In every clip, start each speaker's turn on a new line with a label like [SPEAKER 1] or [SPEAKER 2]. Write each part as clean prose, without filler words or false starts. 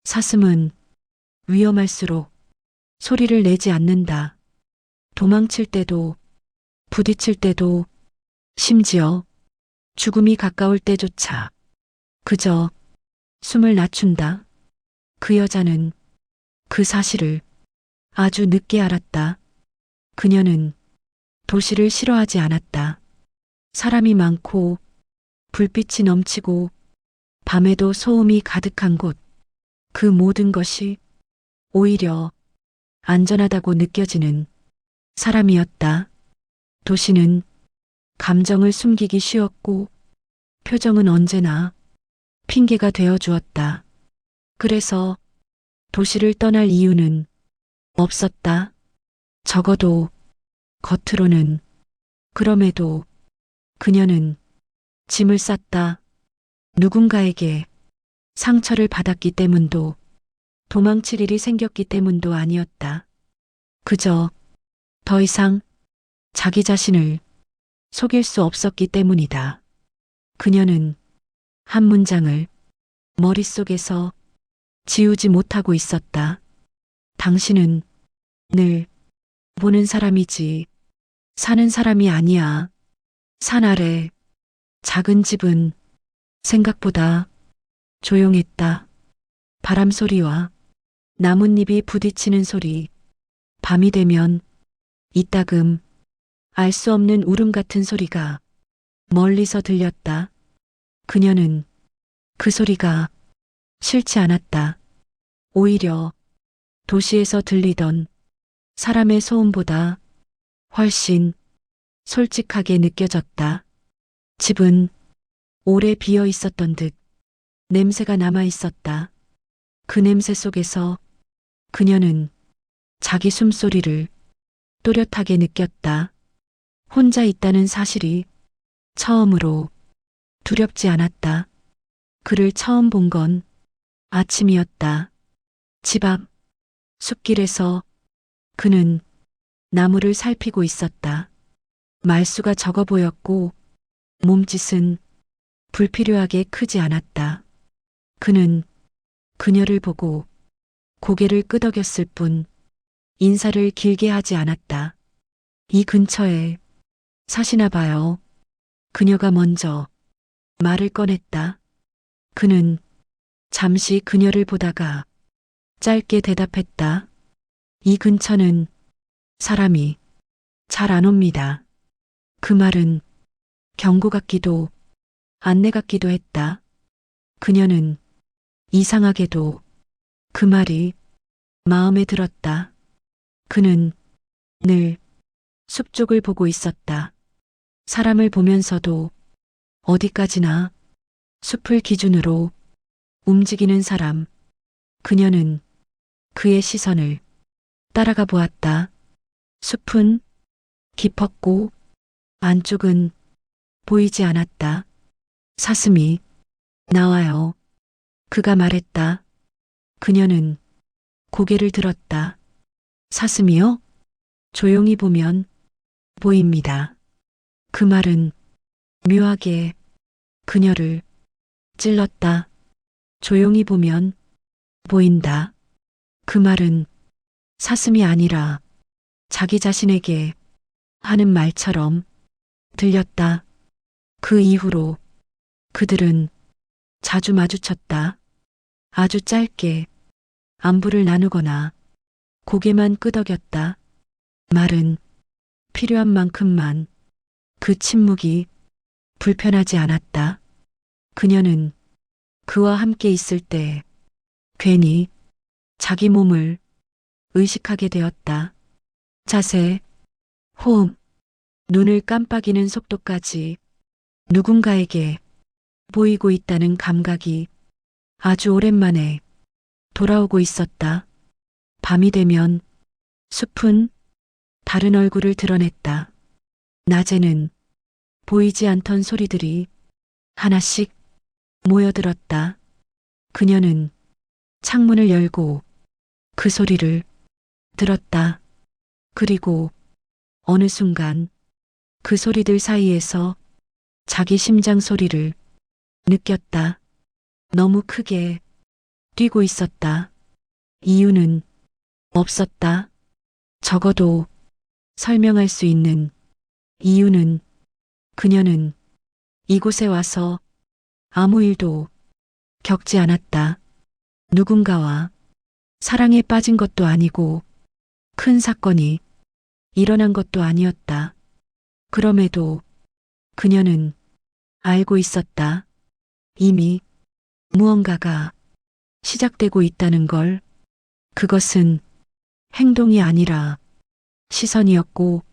[SPEAKER 1] 사슴은 위험할수록 소리를 내지 않는다. 도망칠 때도, 부딪힐 때도, 심지어 죽음이 가까울 때조차 그저 숨을 낮춘다. 그 여자는 그 사실을 아주 늦게 알았다. 그녀는 도시를 싫어하지 않았다. 사람이 많고 불빛이 넘치고 밤에도 소음이 가득한 곳, 그 모든 것이 오히려 안전하다고 느껴지는 사람이었다. 도시는 감정을 숨기기 쉬웠고 표정은 언제나 핑계가 되어 주었다. 그래서 도시를 떠날 이유는 없었다. 적어도 겉으로는. 그럼에도 그녀는 짐을 쌌다. 누군가에게 상처를 받았기 때문도 도망칠 일이 생겼기 때문도 아니었다. 그저 더 이상 자기 자신을 속일 수 없었기 때문이다. 그녀는 한 문장을 머릿속에서 지우지 못하고 있었다. 당신은 늘 보는 사람이지 사는 사람이 아니야. 산 아래 작은 집은 생각보다 조용했다. 바람 소리와 나뭇잎이 부딪히는 소리, 밤이 되면 이따금 알 수 없는 울음 같은 소리가 멀리서 들렸다. 그녀는 그 소리가 싫지 않았다. 오히려 도시에서 들리던 사람의 소음보다 훨씬 솔직하게 느껴졌다. 집은 오래 비어 있었던 듯 냄새가 남아 있었다. 그 냄새 속에서 그녀는 자기 숨소리를 또렷하게 느꼈다. 혼자 있다는 사실이 처음으로 두렵지 않았다. 그를 처음 본 건 아침이었다. 집 앞 숲길에서 그는 나무를 살피고 있었다. 말수가 적어 보였고 몸짓은 불필요하게 크지 않았다. 그는 그녀를 보고 고개를 끄덕였을 뿐 인사를 길게 하지 않았다. 이 근처에 사시나 봐요. 그녀가 먼저 말을 꺼냈다. 그는 잠시 그녀를 보다가 짧게 대답했다. 이 근처는 사람이 잘 안 옵니다. 그 말은 경고 같기도 안내 같기도 했다. 그녀는 이상하게도 그 말이 마음에 들었다. 그는 늘 숲 쪽을 보고 있었다. 사람을 보면서도 어디까지나 숲을 기준으로 움직이는 사람. 그녀는 그의 시선을 따라가 보았다. 숲은 깊었고 안쪽은 보이지 않았다. 사슴이 나와요. 그가 말했다. 그녀는 고개를 들었다. 사슴이요? 조용히 보면 보입니다. 그 말은 묘하게 그녀를 찔렀다. 조용히 보면 보인다. 그 말은 사슴이 아니라 자기 자신에게 하는 말처럼 들렸다. 그 이후로 그들은 자주 마주쳤다. 아주 짧게 안부를 나누거나 고개만 끄덕였다. 말은 필요한 만큼만. 그 침묵이 불편하지 않았다. 그녀는 그와 함께 있을 때 괜히 자기 몸을 의식하게 되었다. 자세, 호흡, 눈을 깜빡이는 속도까지 누군가에게 보이고 있다는 감각이 아주 오랜만에 돌아오고 있었다. 밤이 되면 숲은 다른 얼굴을 드러냈다. 낮에는 보이지 않던 소리들이 하나씩 모여들었다. 그녀는 창문을 열고 그 소리를 들었다. 그리고 어느 순간 그 소리들 사이에서 자기 심장 소리를 느꼈다. 너무 크게 뛰고 있었다. 이유는 없었다. 적어도 설명할 수 있는 이유는 그녀는 이곳에 와서 아무 일도 겪지 않았다. 누군가와 사랑에 빠진 것도 아니고 큰 사건이 일어난 것도 아니었다. 그럼에도 그녀는 알고 있었다. 이미 무언가가 시작되고 있다는 걸. 그것은 행동이 아니라 시선이었고,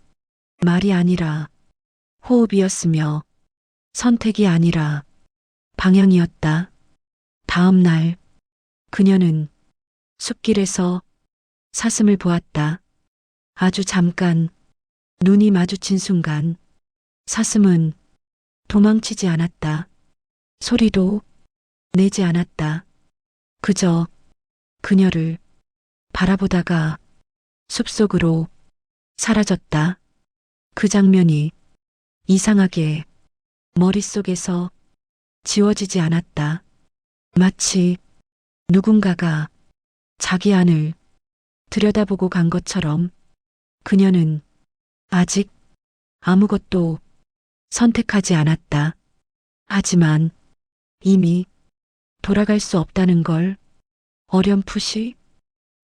[SPEAKER 1] 말이 아니라 호흡이었으며, 선택이 아니라 방향이었다. 다음 날 그녀는 숲길에서 사슴을 보았다. 아주 잠깐 눈이 마주친 순간 사슴은 도망치지 않았다. 소리도 내지 않았다. 그저 그녀를 바라보다가 숲속으로 사라졌다. 그 장면이 이상하게 머릿속에서 지워지지 않았다. 마치 누군가가 자기 안을 들여다보고 간 것처럼. 그녀는 아직 아무것도 선택하지 않았다. 하지만 이미 돌아갈 수 없다는 걸 어렴풋이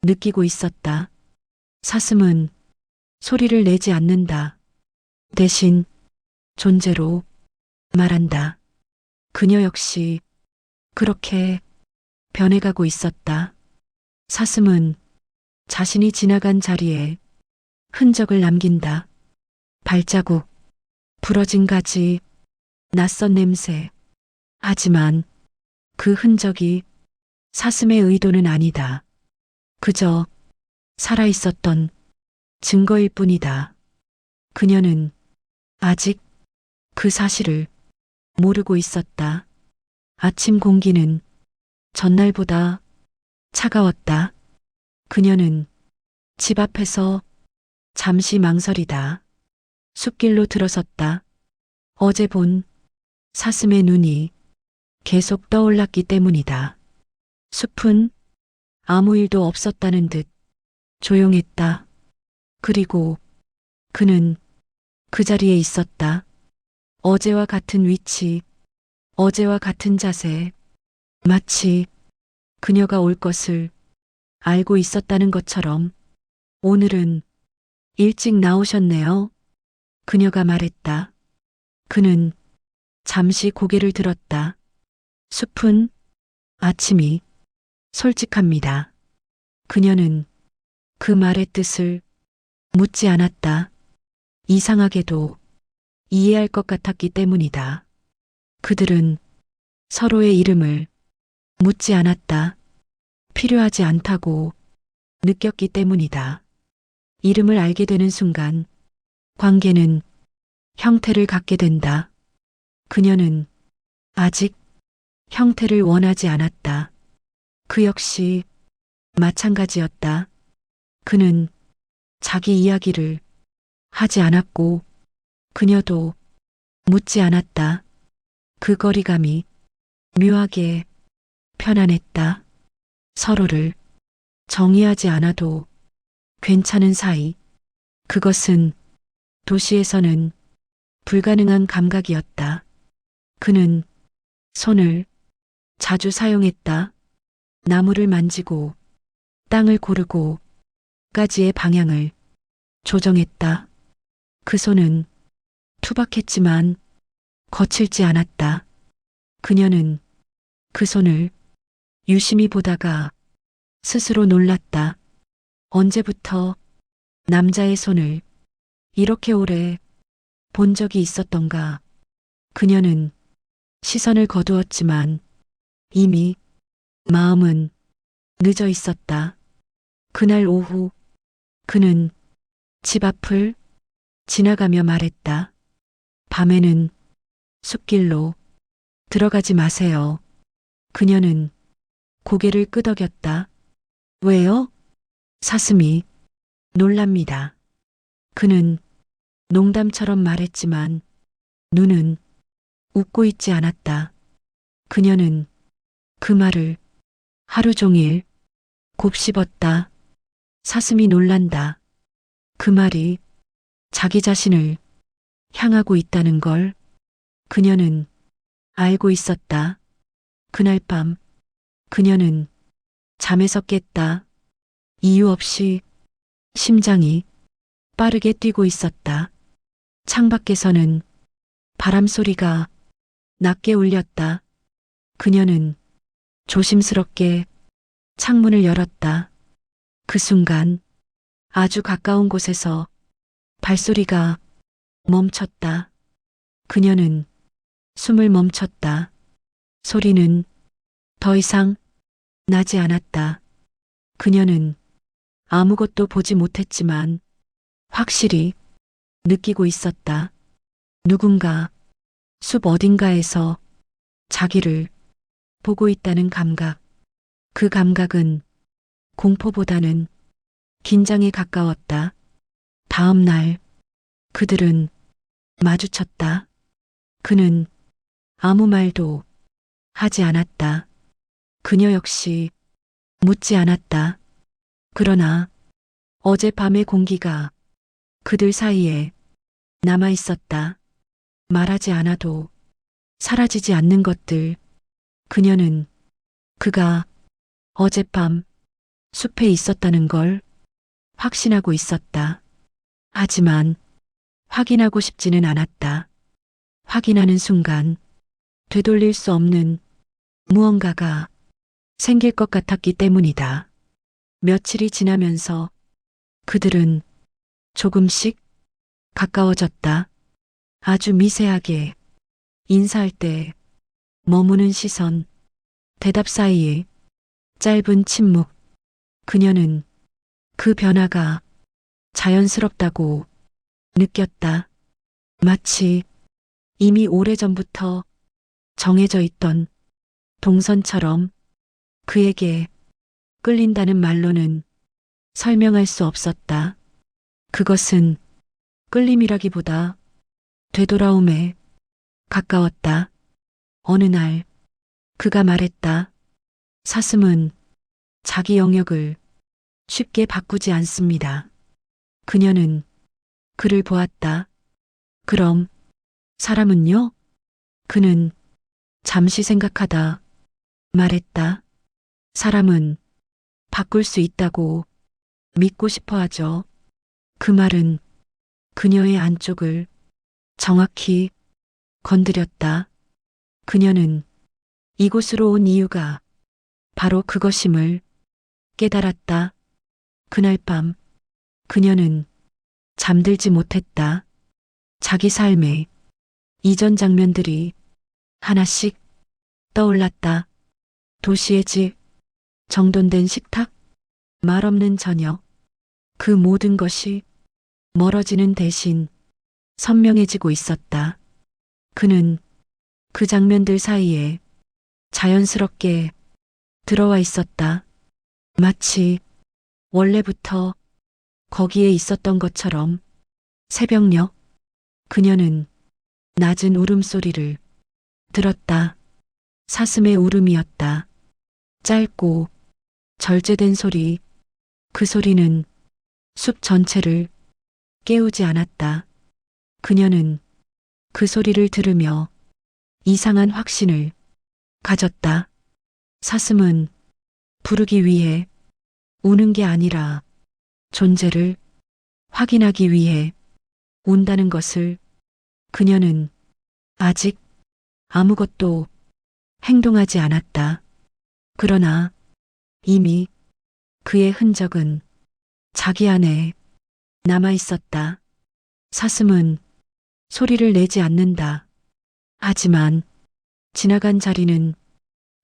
[SPEAKER 1] 느끼고 있었다. 사슴은 소리를 내지 않는다. 대신 존재로 말한다. 그녀 역시 그렇게 변해가고 있었다. 사슴은 자신이 지나간 자리에 흔적을 남긴다. 발자국, 부러진 가지, 낯선 냄새. 하지만 그 흔적이 사슴의 의도는 아니다. 그저 살아있었던 증거일 뿐이다. 그녀는 아직 그 사실을 모르고 있었다. 아침 공기는 전날보다 차가웠다. 그녀는 집 앞에서 잠시 망설이다 숲길로 들어섰다. 어제 본 사슴의 눈이 계속 떠올랐기 때문이다. 숲은 아무 일도 없었다는 듯 조용했다. 그리고 그는 그 자리에 있었다. 어제와 같은 위치, 어제와 같은 자세, 마치 그녀가 올 것을 알고 있었다는 것처럼. 오늘은 일찍 나오셨네요. 그녀가 말했다. 그는 잠시 고개를 들었다. 숲은 아침이 솔직합니다. 그녀는 그 말의 뜻을 묻지 않았다. 이상하게도 이해할 것 같았기 때문이다. 그들은 서로의 이름을 묻지 않았다. 필요하지 않다고 느꼈기 때문이다. 이름을 알게 되는 순간 관계는 형태를 갖게 된다. 그녀는 아직 형태를 원하지 않았다. 그 역시 마찬가지였다. 그는 자기 이야기를 하지 않았고 그녀도 묻지 않았다. 그 거리감이 묘하게 편안했다. 서로를 정의하지 않아도 괜찮은 사이. 그것은 도시에서는 불가능한 감각이었다. 그는 손을 자주 사용했다. 나무를 만지고 땅을 고르고 까지의 방향을 조정했다. 그 손은 투박했지만 거칠지 않았다. 그녀는 그 손을 유심히 보다가 스스로 놀랐다. 언제부터 남자의 손을 이렇게 오래 본 적이 있었던가. 그녀는 시선을 거두었지만 이미 마음은 늦어 있었다. 그날 오후 그는 집 앞을 지나가며 말했다. 밤에는 숲길로 들어가지 마세요. 그녀는 고개를 끄덕였다. 왜요? 사슴이 놀랍니다. 그는 농담처럼 말했지만 눈은 웃고 있지 않았다. 그녀는 그 말을 하루 종일 곱씹었다. 사슴이 놀란다. 그 말이 자기 자신을 향하고 있다는 걸 그녀는 알고 있었다. 그날 밤 그녀는 잠에서 깼다. 이유 없이 심장이 빠르게 뛰고 있었다. 창밖에서는 바람 소리가 낮게 울렸다. 그녀는 조심스럽게 창문을 열었다. 그 순간 아주 가까운 곳에서 발소리가 멈췄다. 그녀는 숨을 멈췄다. 소리는 더 이상 나지 않았다. 그녀는 아무것도 보지 못했지만 확실히 느끼고 있었다. 누군가 숲 어딘가에서 자기를 보고 있다는 감각. 그 감각은 공포보다는 긴장에 가까웠다. 다음 날 그들은 마주쳤다. 그는 아무 말도 하지 않았다. 그녀 역시 묻지 않았다. 그러나 어젯밤의 공기가 그들 사이에 남아 있었다. 말하지 않아도 사라지지 않는 것들. 그녀는 그가 어젯밤 숲에 있었다는 걸 확신하고 있었다. 하지만 확인하고 싶지는 않았다. 확인하는 순간 되돌릴 수 없는 무언가가 생길 것 같았기 때문이다. 며칠이 지나면서 그들은 조금씩 가까워졌다. 아주 미세하게 인사할 때 머무는 시선, 대답 사이에 짧은 침묵. 그녀는 그 변화가 자연스럽다고 느꼈다. 마치 이미 오래전부터 정해져 있던 동선처럼. 그에게 끌린다는 말로는 설명할 수 없었다. 그것은 끌림이라기보다 되돌아옴에 가까웠다. 어느 날 그가 말했다. 사슴은 자기 영역을 쉽게 바꾸지 않습니다. 그녀는 그를 보았다. 그럼 사람은요? 그는 잠시 생각하다 말했다. 사람은 바꿀 수 있다고 믿고 싶어 하죠. 그 말은 그녀의 안쪽을 정확히 건드렸다. 그녀는 이곳으로 온 이유가 바로 그것임을 깨달았다. 그날 밤 그녀는 잠들지 못했다. 자기 삶의 이전 장면들이 하나씩 떠올랐다. 도시의 집, 정돈된 식탁, 말없는 저녁. 그 모든 것이 멀어지는 대신 선명해지고 있었다. 그는 그 장면들 사이에 자연스럽게 들어와 있었다. 마치 원래부터 거기에 있었던 것처럼. 새벽녘 그녀는 낮은 울음소리를 들었다. 사슴의 울음이었다. 짧고 절제된 소리. 그 소리는 숲 전체를 깨우지 않았다. 그녀는 그 소리를 들으며 이상한 확신을 가졌다. 사슴은 부르기 위해 우는 게 아니라 존재를 확인하기 위해 운다는 것을. 그녀는 아직 아무것도 행동하지 않았다. 그러나 이미 그의 흔적은 자기 안에 남아 있었다. 사슴은 소리를 내지 않는다. 하지만 지나간 자리는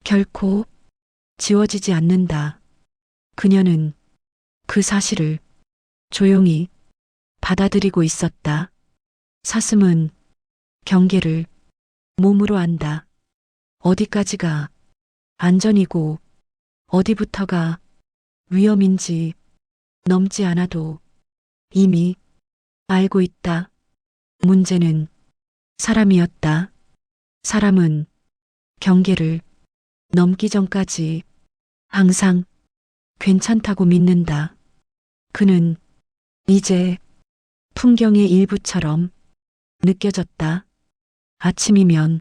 [SPEAKER 1] 결코 지워지지 않는다. 그녀는 그 사실을 조용히 받아들이고 있었다. 사슴은 경계를 몸으로 안다. 어디까지가 안전이고 어디부터가 위험인지 넘지 않아도 이미 알고 있다. 문제는 사람이었다. 사람은 경계를 넘기 전까지 항상 괜찮다고 믿는다. 그는 이제 풍경의 일부처럼 느껴졌다. 아침이면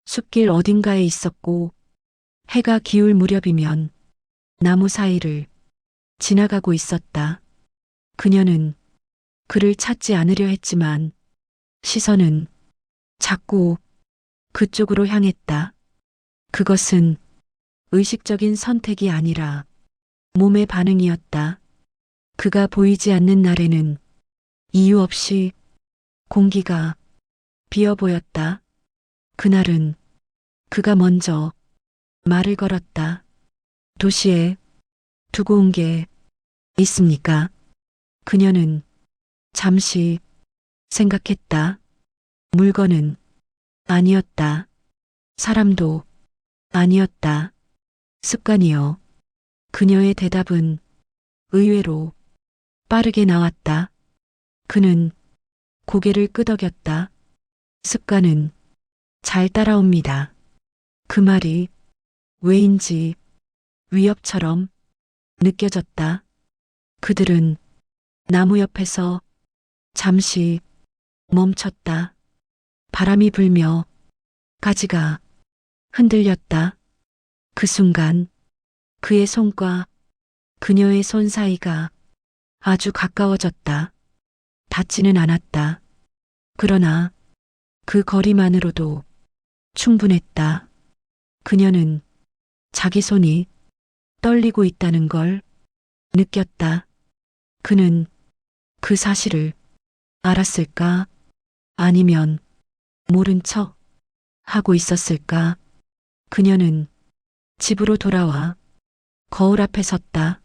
[SPEAKER 1] 숲길 어딘가에 있었고 해가 기울 무렵이면 나무 사이를 지나가고 있었다. 그녀는 그를 찾지 않으려 했지만 시선은 자꾸 그쪽으로 향했다. 그것은 의식적인 선택이 아니라 몸의 반응이었다. 그가 보이지 않는 날에는 이유 없이 공기가 비어 보였다. 그날은 그가 먼저 말을 걸었다. 도시에 두고 온 게 있습니까? 그녀는 잠시 생각했다. 물건은 아니었다. 사람도 아니었다. 습관이요. 그녀의 대답은 의외로 빠르게 나왔다. 그는 고개를 끄덕였다. 습관은 잘 따라옵니다. 그 말이 왜인지 위협처럼 느껴졌다. 그들은 나무 옆에서 잠시 멈췄다. 바람이 불며 가지가 흔들렸다. 그 순간 그의 손과 그녀의 손 사이가 아주 가까워졌다. 닿지는 않았다. 그러나 그 거리만으로도 충분했다. 그녀는 자기 손이 떨리고 있다는 걸 느꼈다. 그는 그 사실을 알았을까? 아니면 모른 척 하고 있었을까? 그녀는 집으로 돌아와 거울 앞에 섰다.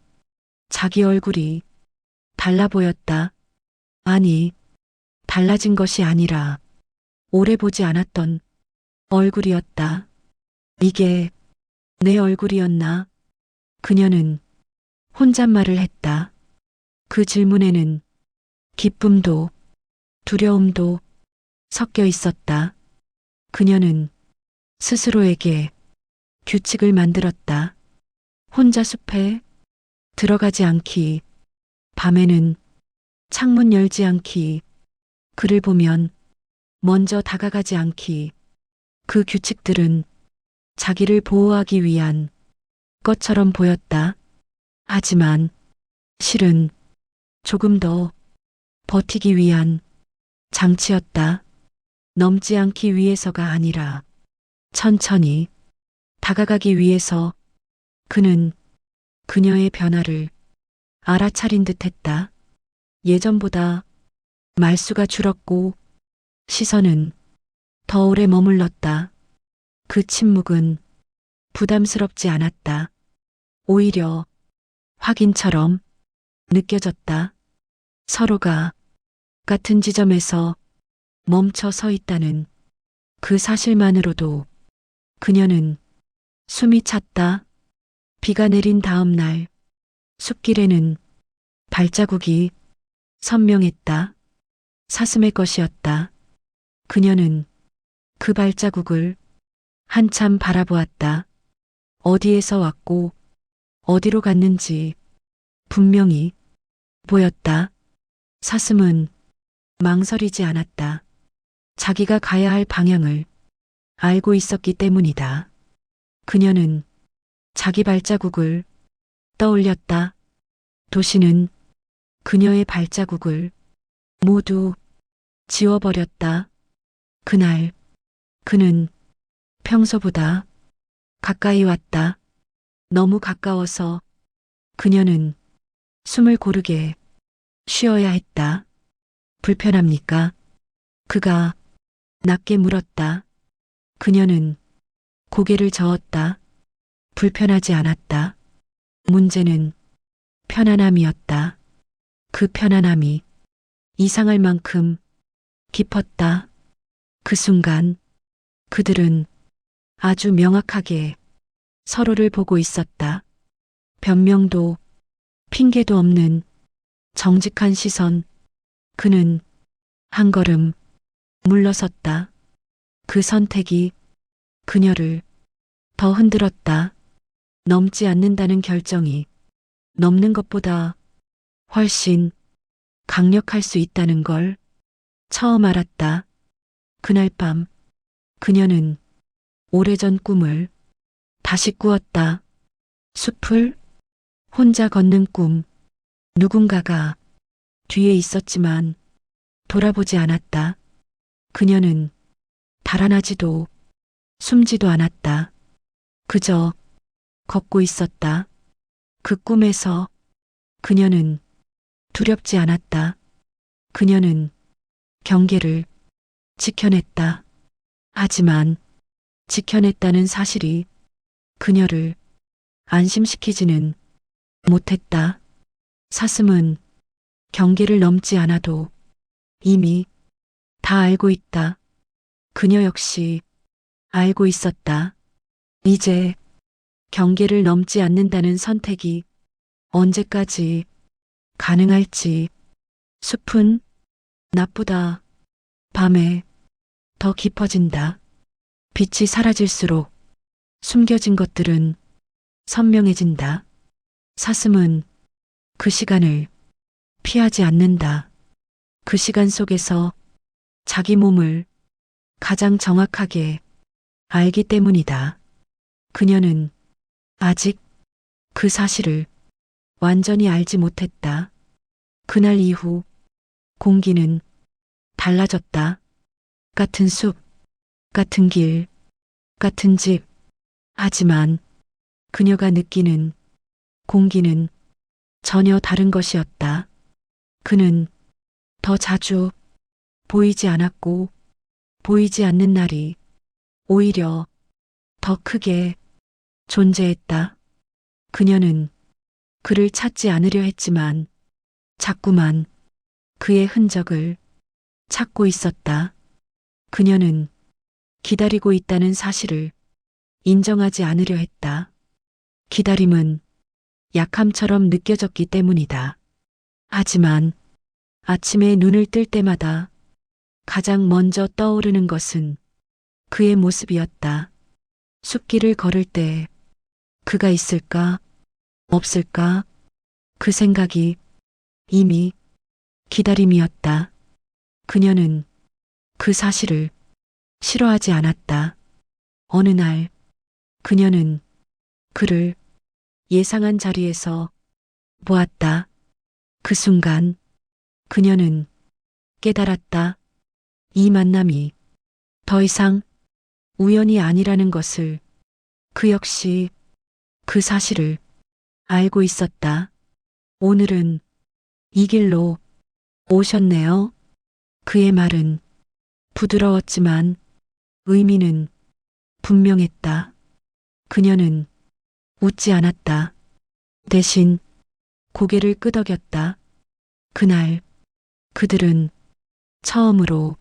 [SPEAKER 1] 자기 얼굴이 달라 보였다. 아니, 달라진 것이 아니라 오래 보지 않았던 얼굴이었다. 이게 내 얼굴이었나? 그녀는 혼잣말을 했다. 그 질문에는 기쁨도 두려움도 섞여 있었다. 그녀는 스스로에게 규칙을 만들었다. 혼자 숲에 들어가지 않기, 밤에는 창문 열지 않기, 그를 보면 먼저 다가가지 않기. 그 규칙들은 자기를 보호하기 위한 것처럼 보였다. 하지만 실은 조금 더 버티기 위한 장치였다. 넘지 않기 위해서가 아니라 천천히 다가가기 위해서. 그는 그녀의 변화를 알아차린 듯 했다. 예전보다 말수가 줄었고 시선은 더 오래 머물렀다. 그 침묵은 부담스럽지 않았다. 오히려 확인처럼 느껴졌다. 서로가 같은 지점에서 멈춰 서 있다는 그 사실만으로도 그녀는 숨이 찼다. 비가 내린 다음 날 숲길에는 발자국이 선명했다. 사슴의 것이었다. 그녀는 그 발자국을 한참 바라보았다. 어디에서 왔고 어디로 갔는지 분명히 보였다. 사슴은 망설이지 않았다. 자기가 가야 할 방향을 알고 있었기 때문이다. 그녀는 자기 발자국을 떠올렸다. 도시는 그녀의 발자국을 모두 지워버렸다. 그날 그는 평소보다 가까이 왔다. 너무 가까워서 그녀는 숨을 고르게 쉬어야 했다. 불편합니까? 그가 낮게 물었다. 그녀는 고개를 저었다. 불편하지 않았다. 문제는 편안함이었다. 그 편안함이 이상할 만큼 깊었다. 그 순간 그들은 아주 명확하게 서로를 보고 있었다. 변명도 핑계도 없는 정직한 시선. 그는 한 걸음 물러섰다. 그 선택이 그녀를 더 흔들었다. 넘지 않는다는 결정이 넘는 것보다 훨씬 강력할 수 있다는 걸 처음 알았다. 그날 밤 그녀는 오래전 꿈을 다시 꾸었다. 숲을 혼자 걷는 꿈. 누군가가 뒤에 있었지만 돌아보지 않았다. 그녀는 달아나지도 숨지도 않았다. 그저 걷고 있었다. 그 꿈에서 그녀는 두렵지 않았다. 그녀는 경계를 지켜냈다. 하지만 지켜냈다는 사실이 그녀를 안심시키지는 못했다. 사슴은 경계를 넘지 않아도 이미 다 알고 있다. 그녀 역시 알고 있었다. 이제 경계를 넘지 않는다는 선택이 언제까지 가능할지. 숲은 낮보다 밤에 더 깊어진다. 빛이 사라질수록 숨겨진 것들은 선명해진다. 사슴은 그 시간을 피하지 않는다. 그 시간 속에서 자기 몸을 가장 정확하게 알기 때문이다. 그녀는 아직 그 사실을 완전히 알지 못했다. 그날 이후 공기는 달라졌다. 같은 숲, 같은 길, 같은 집. 하지만 그녀가 느끼는 공기는 전혀 다른 것이었다. 그는 더 자주 보이지 않았고 보이지 않는 날이 오히려 더 크게 존재했다. 그녀는 그를 찾지 않으려 했지만 자꾸만 그의 흔적을 찾고 있었다. 그녀는 기다리고 있다는 사실을 인정하지 않으려 했다. 기다림은 약함처럼 느껴졌기 때문이다. 하지만 아침에 눈을 뜰 때마다 가장 먼저 떠오르는 것은 그의 모습이었다. 숲길을 걸을 때 그가 있을까, 없을까? 그 생각이 이미 기다림이었다. 그녀는 그 사실을 싫어하지 않았다. 어느 날 그녀는 그를 예상한 자리에서 보았다. 그 순간 그녀는 깨달았다. 이 만남이 더 이상 우연이 아니라는 것을. 그 역시 그 사실을 알고 있었다. 오늘은 이 길로 오셨네요. 그의 말은 부드러웠지만 의미는 분명했다. 그녀는 웃지 않았다. 대신 고개를 끄덕였다. 그날 그들은 처음으로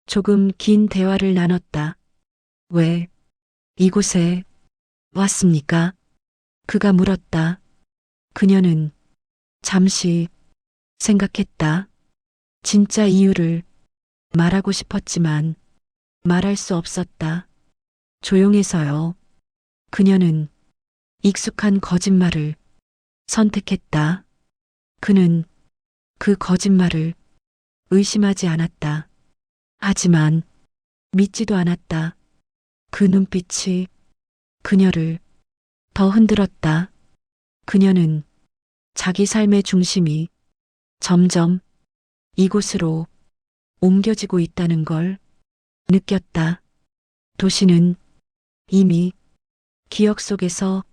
[SPEAKER 1] 조금 긴 대화를 나눴다. 왜 이곳에 왔습니까? 그가 물었다. 그녀는 잠시 생각했다. 진짜 이유를 말하고 싶었지만 말할 수 없었다. 조용해서요. 그녀는 익숙한 거짓말을 선택했다. 그는 그 거짓말을 의심하지 않았다. 하지만 믿지도 않았다. 그 눈빛이 그녀를 더 흔들었다. 그녀는 자기 삶의 중심이 점점 이곳으로 옮겨지고 있다는 걸 느꼈다. 도시는 이미 기억 속에서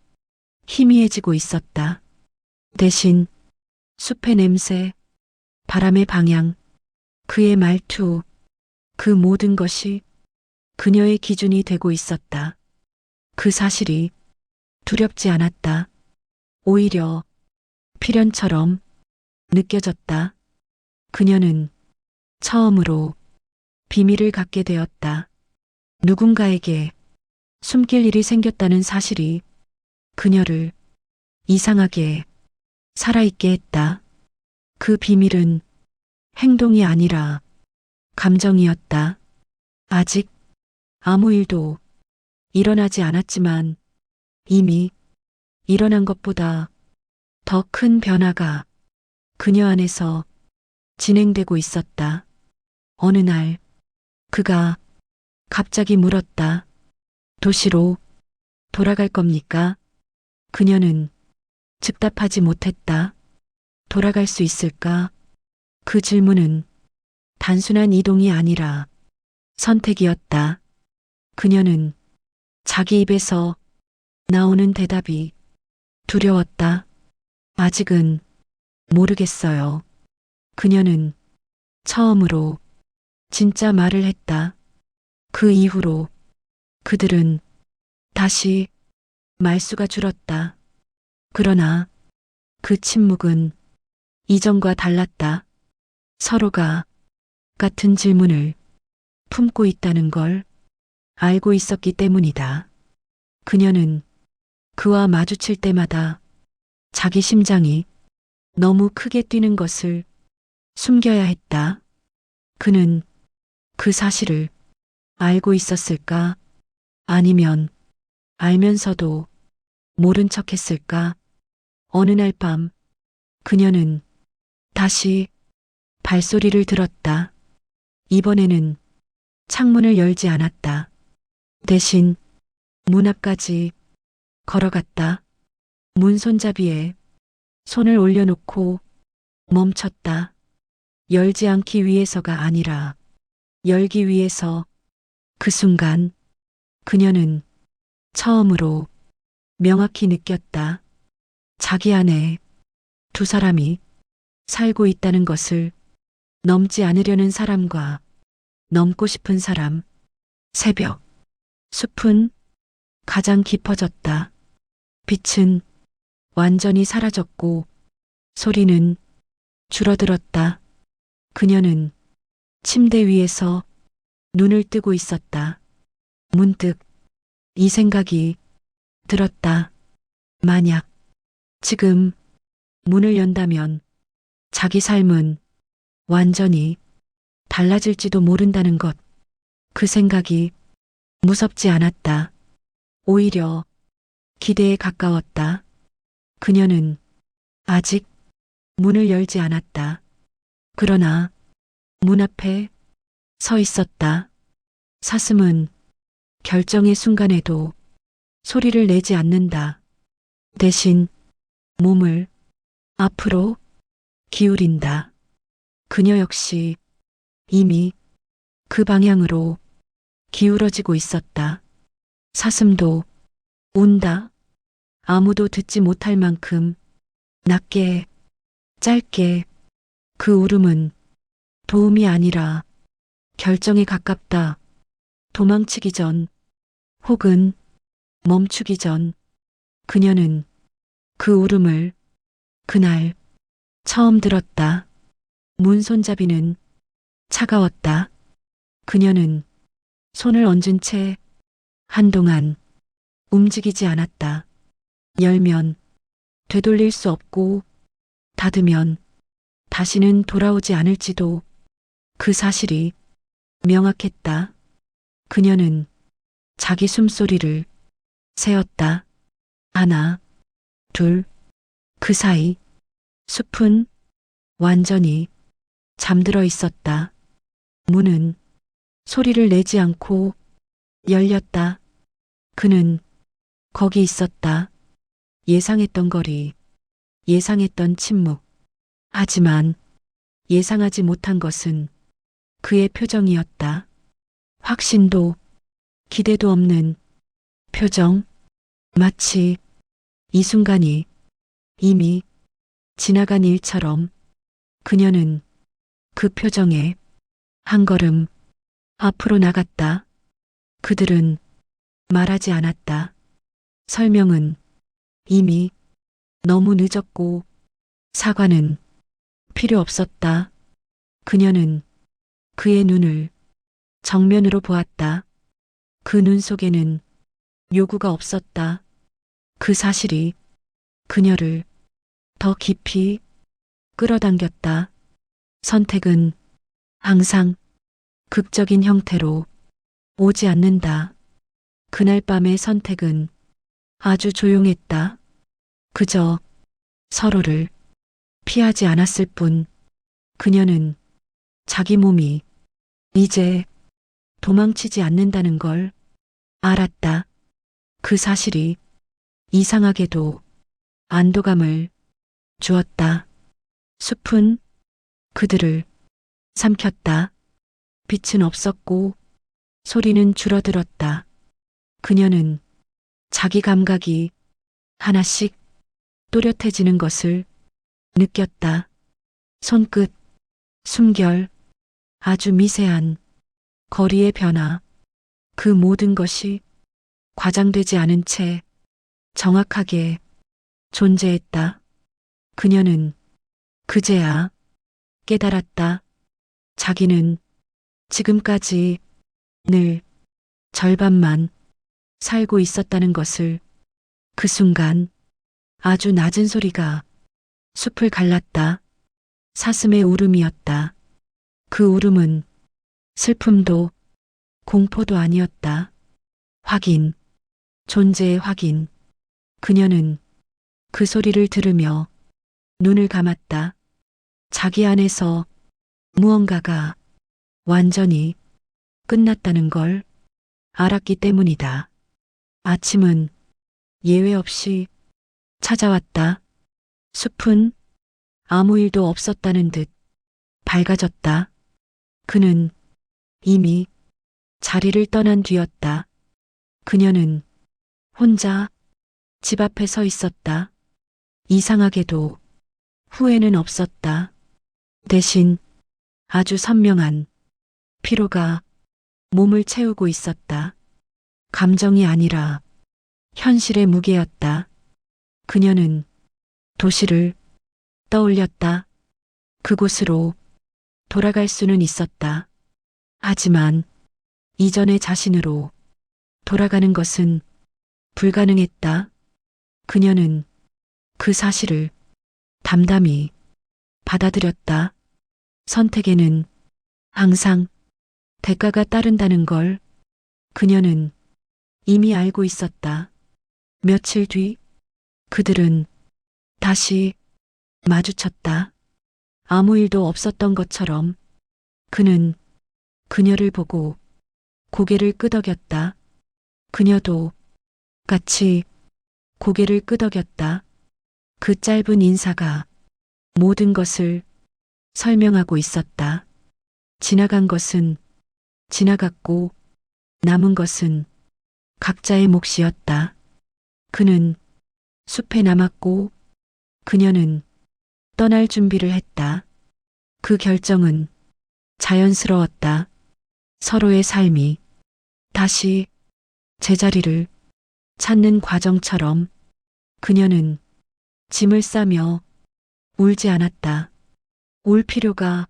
[SPEAKER 1] 희미해지고 있었다. 대신 숲의 냄새, 바람의 방향, 그의 말투, 그 모든 것이 그녀의 기준이 되고 있었다. 그 사실이 두렵지 않았다. 오히려 필연처럼 느껴졌다. 그녀는 처음으로 비밀을 갖게 되었다. 누군가에게 숨길 일이 생겼다는 사실이 그녀를 이상하게 살아있게 했다. 그 비밀은 행동이 아니라 감정이었다. 아직 아무 일도 일어나지 않았지만 이미 일어난 것보다 더 큰 변화가 그녀 안에서 진행되고 있었다. 어느 날 그가 갑자기 물었다. 도시로 돌아갈 겁니까? 그녀는 즉답하지 못했다. 돌아갈 수 있을까? 그 질문은 단순한 이동이 아니라 선택이었다. 그녀는 자기 입에서 나오는 대답이 두려웠다. 아직은 모르겠어요. 그녀는 처음으로 진짜 말을 했다. 그 이후로 그들은 다시 말수가 줄었다. 그러나 그 침묵은 이전과 달랐다. 서로가 같은 질문을 품고 있다는 걸 알고 있었기 때문이다. 그녀는 그와 마주칠 때마다 자기 심장이 너무 크게 뛰는 것을 숨겨야 했다. 그는 그 사실을 알고 있었을까? 아니면 알면서도 모른 척 했을까? 어느 날 밤 그녀는 다시 발소리를 들었다. 이번에는 창문을 열지 않았다. 대신 문 앞까지 걸어갔다. 문 손잡이에 손을 올려놓고 멈췄다. 열지 않기 위해서가 아니라 열기 위해서. 그 순간 그녀는 처음으로 명확히 느꼈다. 자기 안에 두 사람이 살고 있다는 것을. 넘지 않으려는 사람과 넘고 싶은 사람. 새벽. 숲은 가장 깊어졌다. 빛은 완전히 사라졌고 소리는 줄어들었다. 그녀는 침대 위에서 눈을 뜨고 있었다. 문득 이 생각이 들었다. 만약 지금 문을 연다면 자기 삶은 완전히 달라질지도 모른다는 것. 그 생각이 무섭지 않았다. 오히려 기대에 가까웠다. 그녀는 아직 문을 열지 않았다. 그러나 문 앞에 서 있었다. 사슴은 결정의 순간에도 소리를 내지 않는다. 대신 몸을 앞으로 기울인다. 그녀 역시 이미 그 방향으로 기울어지고 있었다. 사슴도 운다. 아무도 듣지 못할 만큼 낮게, 짧게. 그 울음은 도움이 아니라 결정에 가깝다. 도망치기 전, 혹은 멈추기 전. 그녀는 그 울음을 그날 처음 들었다. 문 손잡이는 차가웠다. 그녀는 손을 얹은 채 한동안 움직이지 않았다. 열면 되돌릴 수 없고 닫으면 다시는 돌아오지 않을지도. 그 사실이 명확했다. 그녀는 자기 숨소리를 세었다. 하나, 둘. 그 사이 숲은 완전히 잠들어 있었다. 문은 소리를 내지 않고 열렸다. 그는 거기 있었다. 예상했던 거리, 예상했던 침묵. 하지만 예상하지 못한 것은 그의 표정이었다. 확신도 기대도 없는 표정. 마치 이 순간이 이미 지나간 일처럼. 그녀는 그 표정에 한 걸음 앞으로 나갔다. 그들은 말하지 않았다. 설명은 이미 너무 늦었고 사과는 필요 없었다. 그녀는 그의 눈을 정면으로 보았다. 그 눈 속에는 요구가 없었다. 그 사실이 그녀를 더 깊이 끌어당겼다. 선택은 항상 극적인 형태로 오지 않는다. 그날 밤의 선택은 아주 조용했다. 그저 서로를 피하지 않았을 뿐 그녀는 자기 몸이 이제 도망치지 않는다는 걸 알았다. 그 사실이 이상하게도 안도감을 주었다. 숲은 그들을 삼켰다. 빛은 없었고 소리는 줄어들었다. 그녀는 자기 감각이 하나씩 또렷해지는 것을 느꼈다. 손끝, 숨결, 아주 미세한 거리의 변화, 그 모든 것이 과장되지 않은 채 정확하게 존재했다. 그녀는 그제야 깨달았다. 자기는 지금까지 늘 절반만 살고 있었다는 것을. 그 순간 아주 낮은 소리가 숲을 갈랐다. 사슴의 울음이었다. 그 울음은 슬픔도 공포도 아니었다. 확인, 존재의 확인. 그녀는 그 소리를 들으며 눈을 감았다. 자기 안에서 무언가가 완전히 끝났다는 걸 알았기 때문이다. 아침은 예외 없이 찾아왔다. 숲은 아무 일도 없었다는 듯 밝아졌다. 그는 이미 자리를 떠난 뒤였다. 그녀는 혼자 집 앞에 서 있었다. 이상하게도 후회는 없었다. 대신 아주 선명한 피로가 몸을 채우고 있었다. 감정이 아니라 현실의 무게였다. 그녀는 도시를 떠올렸다. 그곳으로 돌아갈 수는 있었다. 하지만 이전의 자신으로 돌아가는 것은 불가능했다. 그녀는 그 사실을 담담히 받아들였다. 선택에는 항상 대가가 따른다는 걸 그녀는 이미 알고 있었다. 며칠 뒤 그들은 다시 마주쳤다. 아무 일도 없었던 것처럼 그는 그녀를 보고 고개를 끄덕였다. 그녀도 같이 고개를 끄덕였다. 그 짧은 인사가 모든 것을 설명하고 있었다. 지나간 것은 지나갔고 남은 것은 각자의 몫이었다. 그는 숲에 남았고 그녀는 떠날 준비를 했다. 그 결정은 자연스러웠다. 서로의 삶이 다시 제자리를 찾는 과정처럼. 그녀는 짐을 싸며 울지 않았다. 울 필요가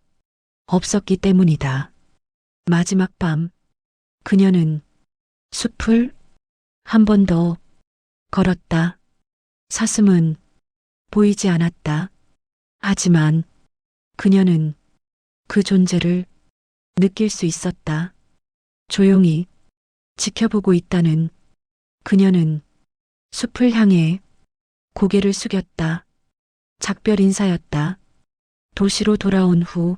[SPEAKER 1] 없었기 때문이다. 마지막 밤 그녀는 숲을 한 번 더 걸었다. 사슴은 보이지 않았다. 하지만 그녀는 그 존재를 느낄 수 있었다. 조용히 지켜보고 있다는. 그녀는 숲을 향해 고개를 숙였다. 작별 인사였다. 도시로 돌아온 후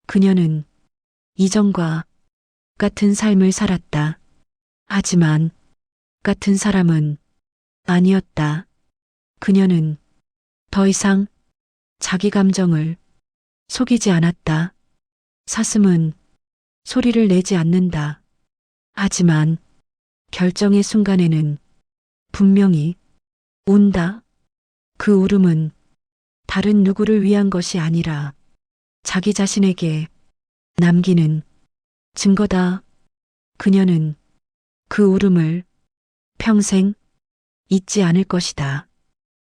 [SPEAKER 1] 그녀는 이전과 같은 삶을 살았다. 하지만 같은 사람은 아니었다. 그녀는 더 이상 자기 감정을 속이지 않았다. 사슴은 소리를 내지 않는다. 하지만 결정의 순간에는 분명히 운다. 그 울음은 다른 누구를 위한 것이 아니라 자기 자신에게 남기는 증거다. 그녀는 그 울음을 평생 잊지 않을 것이다.